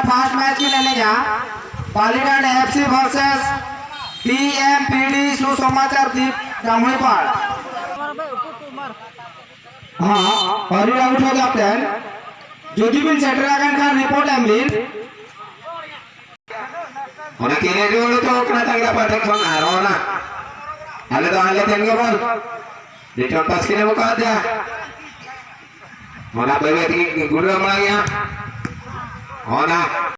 Fast match की लेने जा पालीगढ़ एफसी वर्सेस पीएमपीडी सुसमाचार दीप जामुईपाड़। हाँ और आउट हो कैप्टन जुजुबिन सेटरागन का report एमबिन ona kini dulu tuh kena tangga patek bang Arona ada tuh alat yang gabon dicontos kini buka aja ona bebek guru lagi ya ona